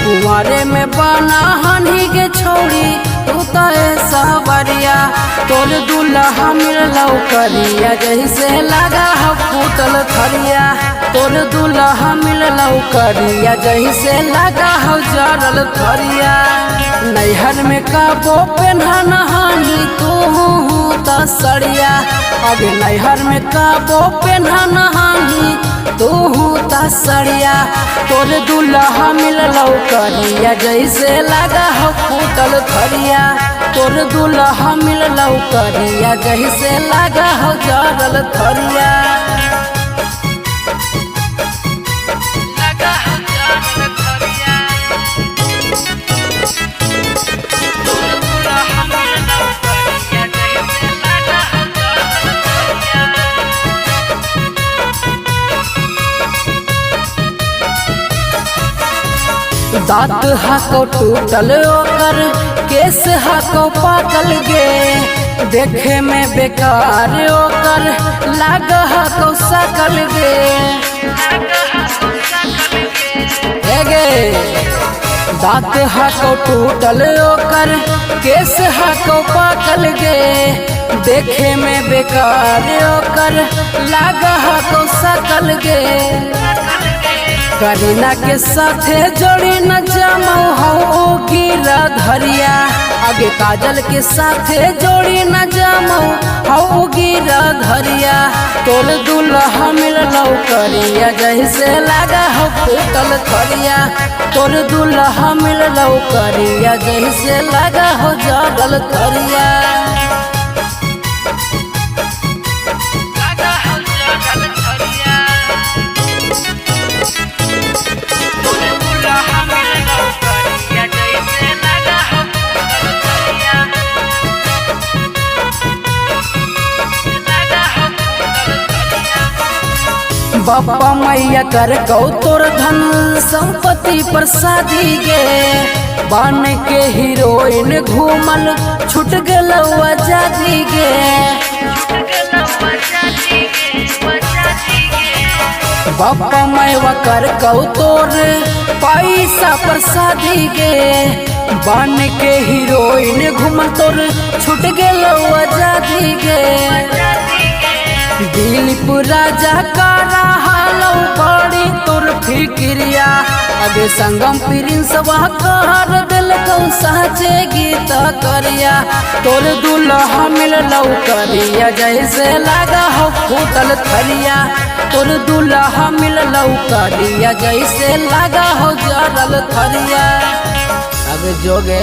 कुंवारे में बना हनी के छोड़ी तू तो सावरिया तोर दुल्हा मिललौ करिया जैसे लगा हो फूटल थरिया तोर दुल्हा मिललौ करिया जैसे लगा हो जरल थरिया नैहर में काबो पेन्हा नहानी तू तसड़िया अबे नैहर में काबो पेन्हा नहानी तू तसड़िया तोर दुल्हा मिललौ करिया जैसे लगा हो फूटल थरिया तोर दुल्हा मिललौ करिया जैसे लगा हो जरल थरिया दांत हाको टूटल ओकर केस हाको पाकल गे देखे में बेकार ओकर लाग हाको सकल गे दांत हाको टूटल ओकर केस हाको पाकल गे देखे में बेकार ओकर लाग हाको सकल गे करीना के साथे जोड़ी न जमौ हो गिरा धरिया आगे काजल के साथे जोड़ी न जमौ हो गिरा धरिया तोर दुल्हा मिललौ करिया जैसे लगा हो फूटल थरिया तोर दुल्हा मिललौ करिया जैसे लगा हो जरल थरिया बापा मैया कर कौ तोर धन संपत्ति पर शादी गे बन के हीरोइन घूमल छूट गलौ आजादी गे बापा मैया कर कौ तोर पैसा पर शादी गे बन के हीरोइन घूमल तोर छूट गलौ आजादी गे दिलीप राजा का रहलौ बड़ी तोर फिक्रिया अबे संगम प्रिंसवा कर दिलकौ सहजे गीत करिया तोर दुल्हा मिललौ करिया जैसे लगा हो फूटल थरिया तोर दुल्हा मिललौ करिया जैसे लगा हो जरल थरिया अबे जोगे।